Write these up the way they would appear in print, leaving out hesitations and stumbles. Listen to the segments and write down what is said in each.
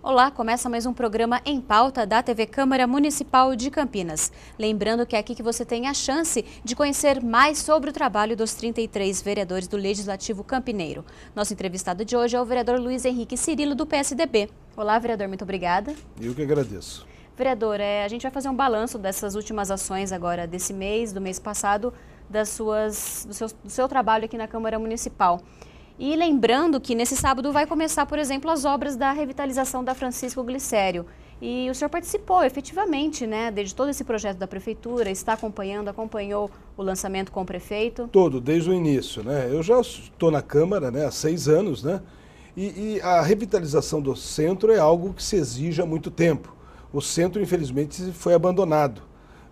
Olá, começa mais um programa Em Pauta da TV Câmara Municipal de Campinas. Lembrando que é aqui que você tem a chance de conhecer mais sobre o trabalho dos 33 vereadores do Legislativo Campineiro. Nosso entrevistado de hoje é o vereador Luiz Henrique Cirilo, do PSDB. Olá, vereador, muito obrigada. Eu que agradeço. Vereador, a gente vai fazer um balanço dessas últimas ações agora desse mês, do mês passado, do seu trabalho aqui na Câmara Municipal. E lembrando que nesse sábado vai começar, por exemplo, as obras da revitalização da Francisco Glicério. E o senhor participou efetivamente, né, de todo esse projeto da Prefeitura, está acompanhou o lançamento com o prefeito? Desde o início, né? Eu já estou na Câmara, né, há 6 anos, né? E a revitalização do centro é algo que se exige há muito tempo. O centro, infelizmente, foi abandonado.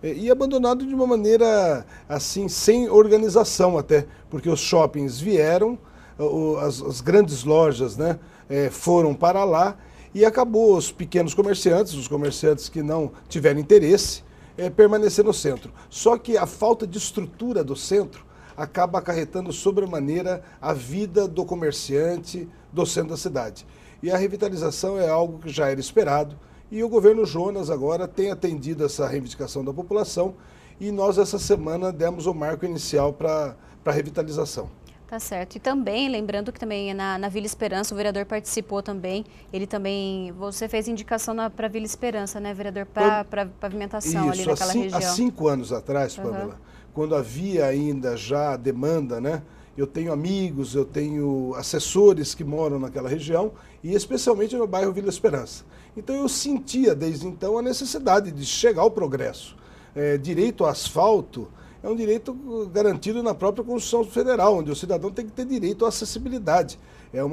E abandonado de uma maneira, assim, sem organização até, porque os shoppings vieram, as grandes lojas, né, foram para lá e acabou os pequenos comerciantes, os comerciantes que não tiveram interesse, permanecer no centro. Só que a falta de estrutura do centro acaba acarretando sobremaneira a vida do comerciante do centro da cidade. E a revitalização é algo que já era esperado e o governo Jonas agora tem atendido essa reivindicação da população e nós essa semana demos o marco inicial para a revitalização. Tá certo. E também, lembrando que também na Vila Esperança, o vereador participou também, você fez indicação para a Vila Esperança, né, vereador, para pavimentação ali naquela região. Há 5 anos atrás, Pamela, quando havia ainda já demanda, né, eu tenho amigos, eu tenho assessores que moram naquela região e especialmente no bairro Vila Esperança. Então eu sentia desde então a necessidade de chegar ao progresso. Direito ao asfalto é um direito garantido na própria Constituição Federal, onde o cidadão tem que ter direito à acessibilidade. É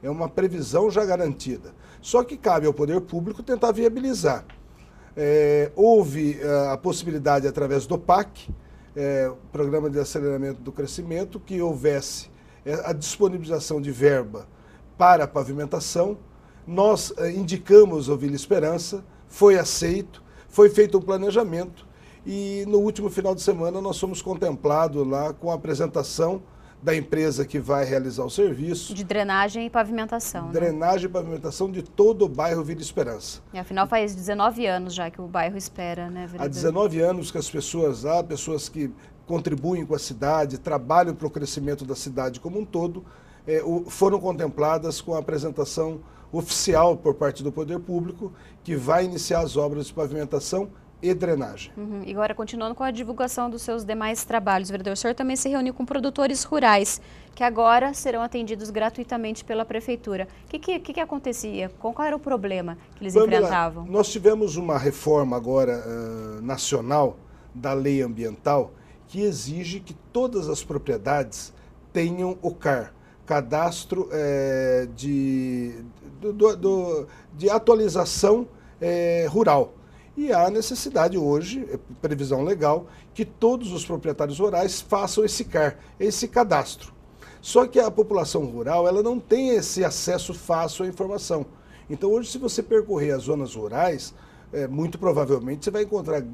uma previsão já garantida. Só que cabe ao poder público tentar viabilizar. Houve a possibilidade, através do PAC, Programa de Aceleramento do Crescimento, que houvesse a disponibilização de verba para a pavimentação. Nós indicamos o Vila Esperança, foi aceito, foi feito um planejamento, e no último final de semana nós fomos contemplados lá com a apresentação da empresa que vai realizar o serviço. De drenagem e pavimentação. Drenagem e pavimentação de todo o bairro Vila Esperança. E afinal faz 19 anos já que o bairro espera, né, vereador? Há 19 anos que as pessoas que contribuem com a cidade, trabalham para o crescimento da cidade como um todo, foram contempladas com a apresentação oficial por parte do poder público, que vai iniciar as obras de pavimentação e drenagem. E agora, continuando com a divulgação dos seus demais trabalhos, vereador, o senhor também se reuniu com produtores rurais, que agora serão atendidos gratuitamente pela Prefeitura. O que acontecia? Qual era o problema que eles enfrentavam? Nós tivemos uma reforma agora nacional da lei ambiental que exige que todas as propriedades tenham o CAR, Cadastro de Atualização Rural. E há necessidade hoje, previsão legal, que todos os proprietários rurais façam esse CAR, esse cadastro. Só que a população rural ela não tem esse acesso fácil à informação. Então hoje, se você percorrer as zonas rurais, muito provavelmente você vai encontrar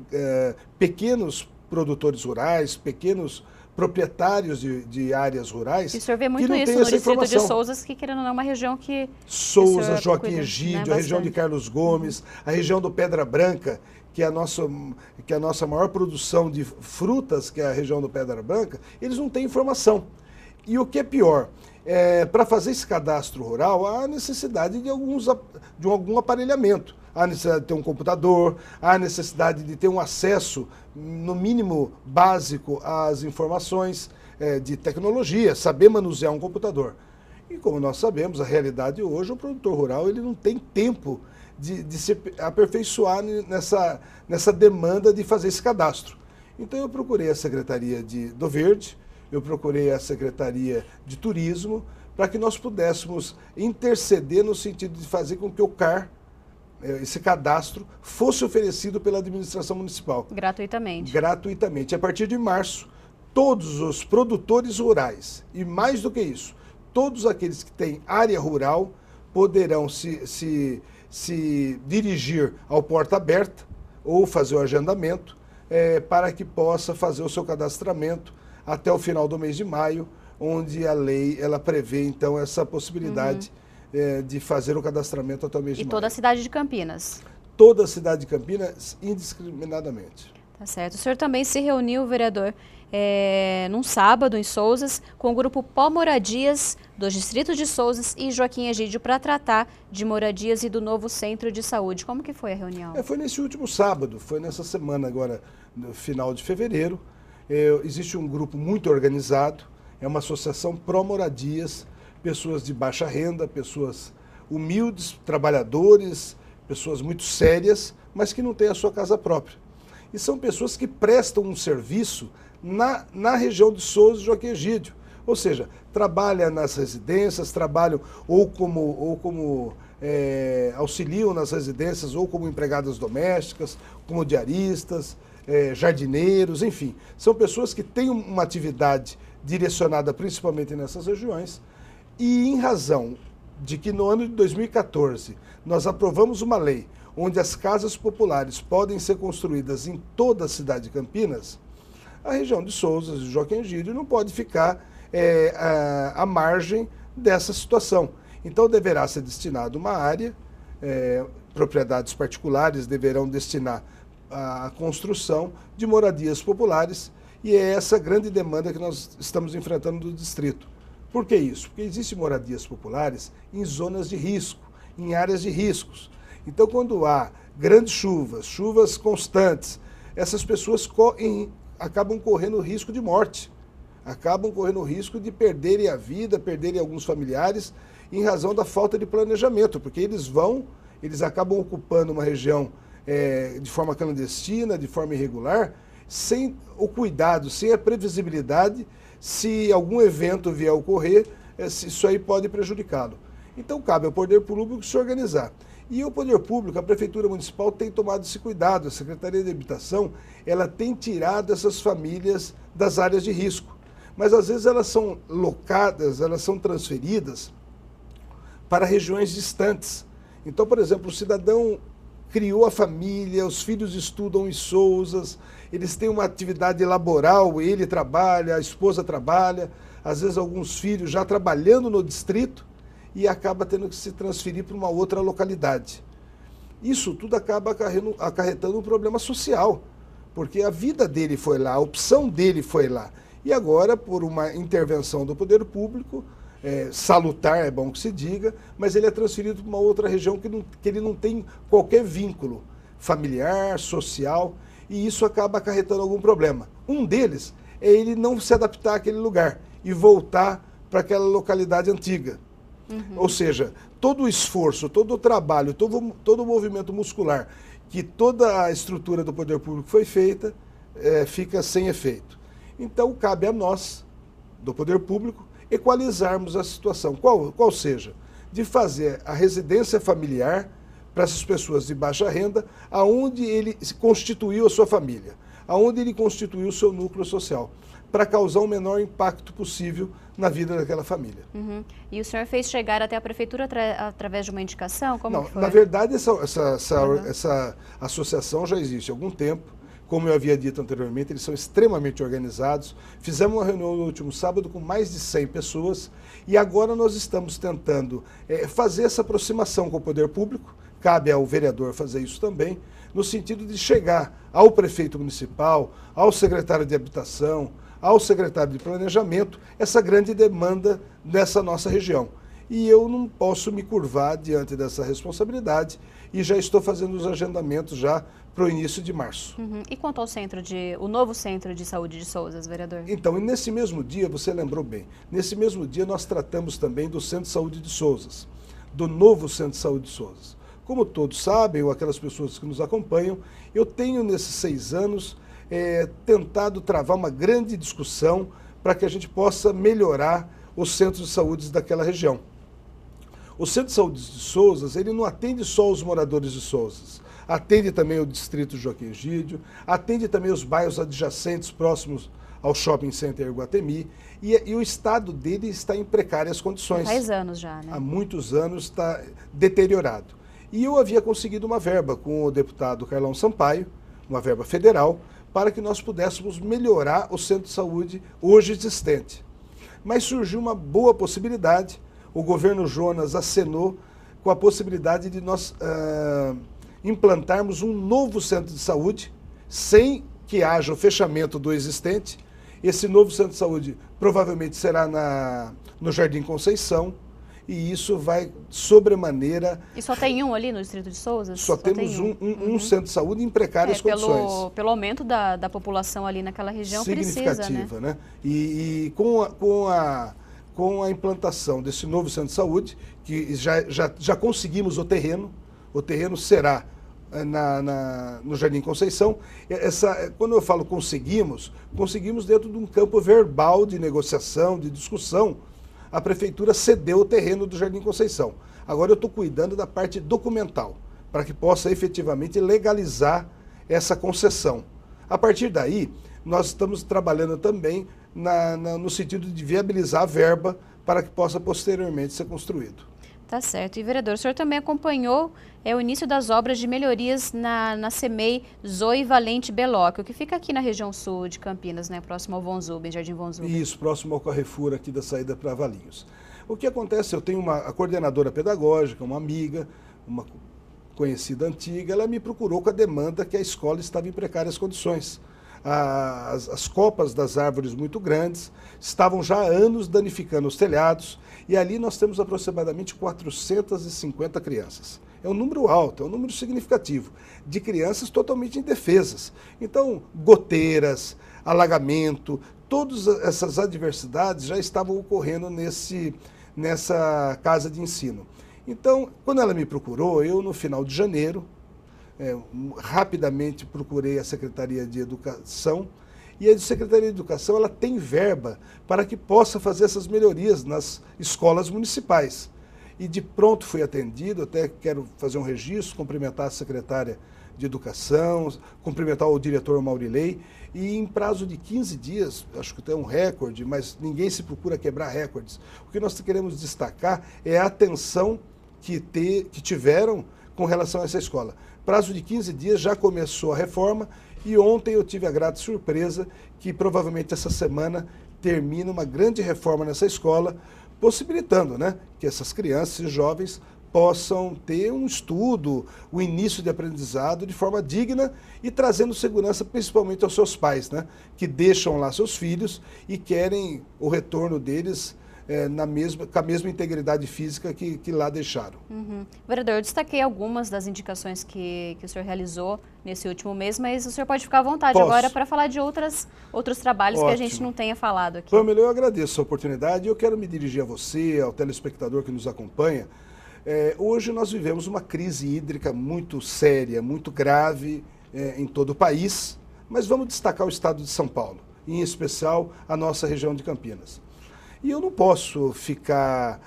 pequenos produtores rurais, pequenos proprietários de áreas rurais. E o senhor vê muito isso no distrito de Souzas, que querendo ou não é uma região que... Souza, Joaquim Egídio, a região de Carlos Gomes, a região do Pedra Branca, que é a nossa maior produção de frutas, que é a região do Pedra Branca, eles não têm informação. E o que é pior, para fazer esse cadastro rural, há necessidade de algum aparelhamento. Há necessidade de ter um computador, há necessidade de ter um acesso, no mínimo básico, às informações de tecnologia, saber manusear um computador. E como nós sabemos, a realidade hoje, o produtor rural ele não tem tempo de se aperfeiçoar nessa demanda de fazer esse cadastro. Então eu procurei a Secretaria do Verde, eu procurei a Secretaria de Turismo, para que nós pudéssemos interceder no sentido de fazer com que o CAR, esse cadastro, fosse oferecido pela administração municipal. Gratuitamente. Gratuitamente. A partir de março, todos os produtores rurais, e mais do que isso, todos aqueles que têm área rural, poderão se dirigir ao Porta Aberta ou fazer o agendamento para que possa fazer o seu cadastramento até o final do mês de maio, onde a lei ela prevê, então, essa possibilidade de fazer o cadastramento até o mês de maio. E toda a cidade de Campinas? Toda a cidade de Campinas, indiscriminadamente. Tá certo. O senhor também se reuniu, vereador, num sábado em Sousas, com o grupo Pó Moradias dos distritos de Sousas e Joaquim Egídio para tratar de moradias e do novo centro de saúde. Como que foi a reunião? Foi nesse último sábado, foi nessa semana agora, no final de fevereiro. Existe um grupo muito organizado, é uma associação pró-moradias, pessoas de baixa renda, pessoas humildes, trabalhadores, pessoas muito sérias, mas que não têm a sua casa própria. E são pessoas que prestam um serviço na região de Sousas e Joaquim Egídio. Ou seja, trabalham nas residências, trabalham ou como auxiliam nas residências, ou como empregadas domésticas, como diaristas, jardineiros, enfim. São pessoas que têm uma atividade direcionada principalmente nessas regiões. E em razão de que no ano de 2014 nós aprovamos uma lei onde as casas populares podem ser construídas em toda a cidade de Campinas, a região de Sousas e Joaquim Egídio não pode ficar à margem dessa situação. Então deverá ser destinada uma área, propriedades particulares deverão destinar a construção de moradias populares, e é essa grande demanda que nós estamos enfrentando do distrito. Por que isso? Porque existem moradias populares em zonas de risco, em áreas de riscos. Então, quando há grandes chuvas constantes, essas pessoas acabam correndo risco de morte, acabam correndo o risco de perderem a vida, perderem alguns familiares, em razão da falta de planejamento, porque eles acabam ocupando uma região de forma clandestina, de forma irregular, sem o cuidado, sem a previsibilidade. Se algum evento vier a ocorrer, isso aí pode prejudicá-lo. Então, cabe ao poder público se organizar. E o poder público, a Prefeitura Municipal, tem tomado esse cuidado. A Secretaria de Habitação, ela tem tirado essas famílias das áreas de risco. Mas, às vezes, elas são locadas, elas são transferidas para regiões distantes. Então, por exemplo, o cidadão criou a família, os filhos estudam em Sousas, eles têm uma atividade laboral, ele trabalha, a esposa trabalha, às vezes alguns filhos já trabalhando no distrito, e acaba tendo que se transferir para uma outra localidade. Isso tudo acaba acarretando um problema social, porque a vida dele foi lá, a opção dele foi lá. E agora, por uma intervenção do poder público, salutar, é bom que se diga, mas ele é transferido para uma outra região que ele não tem qualquer vínculo familiar, social, e isso acaba acarretando algum problema. Um deles é ele não se adaptar àquele lugar e voltar para aquela localidade antiga. Uhum. Ou seja, todo o esforço, todo o trabalho, todo o movimento muscular, que toda a estrutura do poder público foi feita, fica sem efeito. Então, cabe a nós, do poder público, equalizarmos a situação, qual seja, de fazer a residência familiar para essas pessoas de baixa renda, aonde ele constituiu a sua família, aonde ele constituiu o seu núcleo social, para causar o menor impacto possível na vida daquela família. Uhum. E o senhor fez chegar até a prefeitura através de uma indicação? Como que foi? Na verdade, essa associação já existe há algum tempo. Como eu havia dito anteriormente, eles são extremamente organizados. Fizemos uma reunião no último sábado com mais de 100 pessoas e agora nós estamos tentando fazer essa aproximação com o poder público. Cabe ao vereador fazer isso também, no sentido de chegar ao prefeito municipal, ao secretário de Habitação, ao secretário de Planejamento, essa grande demanda dessa nossa região. E eu não posso me curvar diante dessa responsabilidade e já estou fazendo os agendamentos já para o início de março. Uhum. E quanto ao o novo Centro de Saúde de Sousas, vereador? Então, nesse mesmo dia, você lembrou bem, nesse mesmo dia nós tratamos também do Centro de Saúde de Sousas, do novo Centro de Saúde de Sousas. Como todos sabem, ou aquelas pessoas que nos acompanham, eu tenho nesses 6 anos tentado travar uma grande discussão para que a gente possa melhorar os centros de saúde daquela região. O Centro de Saúde de Sousas, ele não atende só os moradores de Sousas, atende também o distrito Joaquim Egídio, atende também os bairros adjacentes próximos ao Shopping Center Iguatemi, e o estado dele está em precárias condições. Há 10 anos já, né? Há muitos anos está deteriorado. E eu havia conseguido uma verba com o deputado Carlão Sampaio, uma verba federal, para que nós pudéssemos melhorar o centro de saúde hoje existente. Mas surgiu uma boa possibilidade, o governo Jonas acenou com a possibilidade de nós implantarmos um novo centro de saúde, sem que haja o fechamento do existente. Esse novo centro de saúde provavelmente será no Jardim Conceição, e isso vai sobremaneira... E só tem um ali no Distrito de Souza? Só temos um centro de saúde em precárias condições. Pelo aumento da população ali naquela região, significativa, né? E com a implantação desse novo centro de saúde, que já conseguimos o terreno será no Jardim Conceição. Quando eu falo conseguimos dentro de um campo verbal de negociação, de discussão. A prefeitura cedeu o terreno do Jardim Conceição. Agora eu estou cuidando da parte documental, para que possa efetivamente legalizar essa concessão. A partir daí, nós estamos trabalhando também no sentido de viabilizar a verba para que possa posteriormente ser construído. Tá certo. E, vereador, o senhor também acompanhou o início das obras de melhorias na CEMEI Zoe Valente Belóquio, que fica aqui na região sul de Campinas, né, próximo ao Von Zuben, Jardim Von Zuben. Isso, próximo ao Carrefour aqui da saída para Valinhos. O que acontece, eu tenho a coordenadora pedagógica, uma amiga, uma conhecida antiga, ela me procurou com a demanda que a escola estava em precárias condições. As copas das árvores muito grandes estavam já há anos danificando os telhados, e ali nós temos aproximadamente 450 crianças. É um número alto, é um número significativo, de crianças totalmente indefesas. Então, goteiras, alagamento, todas essas adversidades já estavam ocorrendo nessa casa de ensino. Então, quando ela me procurou, eu no final de janeiro, rapidamente procurei a Secretaria de Educação, e a Secretaria de Educação ela tem verba para que possa fazer essas melhorias nas escolas municipais. E de pronto fui atendido, até quero fazer um registro, cumprimentar a secretária de Educação, cumprimentar o diretor Maurilei, e em prazo de 15 dias, acho que é um recorde, mas ninguém se procura quebrar recordes. O que nós queremos destacar é a atenção que tiveram com relação a essa escola. Prazo de 15 dias já começou a reforma, e ontem eu tive a grata surpresa que provavelmente essa semana termina uma grande reforma nessa escola, possibilitando, né, que essas crianças e jovens possam ter um estudo, o início de aprendizado de forma digna e trazendo segurança principalmente aos seus pais, né, que deixam lá seus filhos e querem o retorno deles com a mesma integridade física que lá deixaram. Uhum. Vereador, eu destaquei algumas das indicações que o senhor realizou nesse último mês, mas o senhor pode ficar à vontade agora para falar de outros trabalhos que a gente não tenha falado aqui. Pamela, eu agradeço a oportunidade e eu quero me dirigir a você, ao telespectador que nos acompanha. Hoje nós vivemos uma crise hídrica muito séria, muito grave em todo o país, mas vamos destacar o estado de São Paulo, em especial a nossa região de Campinas. E eu não posso ficar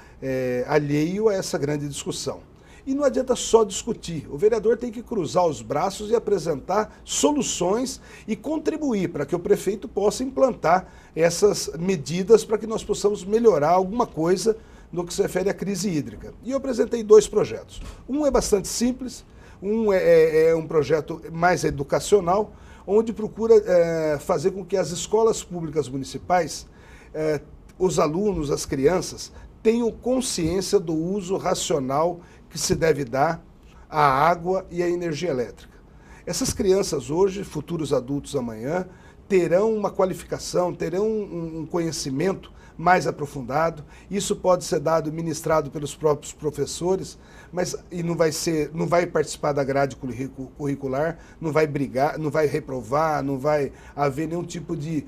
alheio a essa grande discussão. E não adianta só discutir. O vereador tem que cruzar os braços e apresentar soluções e contribuir para que o prefeito possa implantar essas medidas para que nós possamos melhorar alguma coisa no que se refere à crise hídrica. E eu apresentei 2 projetos. Um é bastante simples, um é um projeto mais educacional, onde procura fazer com que as escolas públicas municipais os alunos, as crianças, tenham consciência do uso racional que se deve dar à água e à energia elétrica. Essas crianças hoje, futuros adultos amanhã, terão uma qualificação, terão um conhecimento mais aprofundado. Isso pode ser ministrado pelos próprios professores, mas não vai participar da grade curricular, não vai brigar, não vai reprovar, não vai haver nenhum tipo de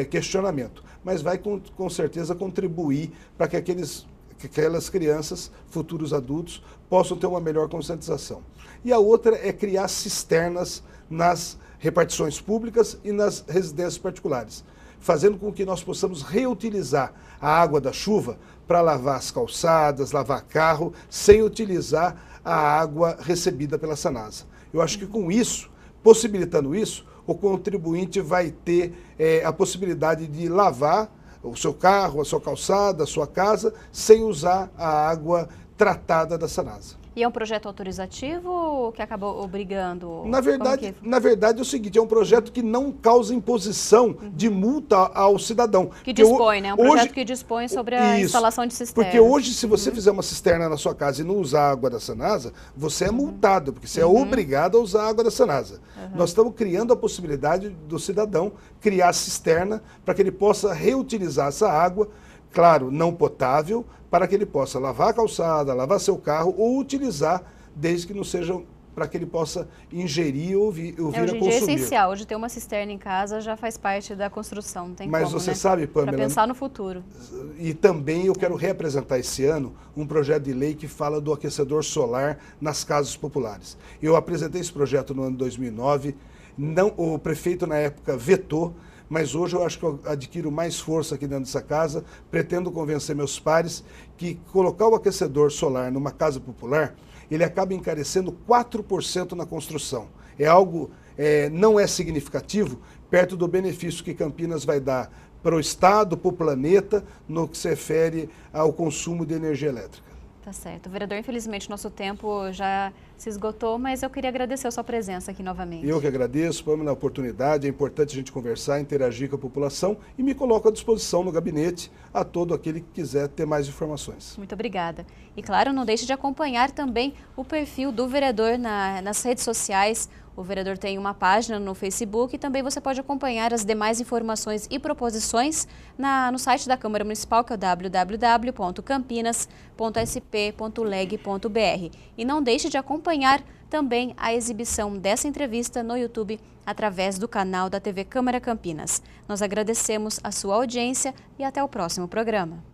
questionamento, mas vai com certeza contribuir para que aquelas crianças, futuros adultos, possam ter uma melhor conscientização. E a outra é criar cisternas nas repartições públicas e nas residências particulares, fazendo com que nós possamos reutilizar a água da chuva para lavar as calçadas, lavar carro, sem utilizar a água recebida pela Sanasa. Eu acho que com isso, possibilitando isso, o contribuinte vai ter a possibilidade de lavar o seu carro, a sua calçada, a sua casa, sem usar a água tratada da Sanasa. E é um projeto autorizativo que acabou obrigando? Na verdade é o seguinte, é um projeto que não causa imposição de multa ao cidadão. Que dispõe, né? É um projeto que dispõe sobre a instalação de cisterna. Porque hoje, se você fizer uma cisterna na sua casa e não usar a água da Sanasa, você é multado, porque você é obrigado a usar a água da Sanasa. Nós estamos criando a possibilidade do cidadão criar a cisterna para que ele possa reutilizar essa água, claro, não potável, para que ele possa lavar a calçada, lavar seu carro ou utilizar, desde que não seja para que ele possa ingerir ou vir a consumir. Hoje em dia é essencial. Hoje ter uma cisterna em casa já faz parte da construção, não tem como, Mas você sabe, Pamela... Para pensar no futuro. E também eu quero reapresentar esse ano um projeto de lei que fala do aquecedor solar nas casas populares. Eu apresentei esse projeto no ano 2009, o prefeito na época vetou, mas hoje eu acho que eu adquiro mais força aqui dentro dessa casa, pretendo convencer meus pares que colocar o aquecedor solar numa casa popular, ele acaba encarecendo 4% na construção. É algo, não é significativo, perto do benefício que Campinas vai dar para o Estado, para o planeta, no que se refere ao consumo de energia elétrica. Tá certo. Vereador, infelizmente nosso tempo já se esgotou, mas eu queria agradecer a sua presença aqui novamente. Eu que agradeço, Pamela, a oportunidade. É importante a gente conversar, interagir com a população e me coloco à disposição no gabinete a todo aquele que quiser ter mais informações. Muito obrigada. E claro, não deixe de acompanhar também o perfil do vereador nas redes sociais. O vereador tem uma página no Facebook e também você pode acompanhar as demais informações e proposições no site da Câmara Municipal, que é o www.campinas.sp.leg.br. E não deixe de acompanhar também a exibição dessa entrevista no YouTube através do canal da TV Câmara Campinas. Nós agradecemos a sua audiência e até o próximo programa.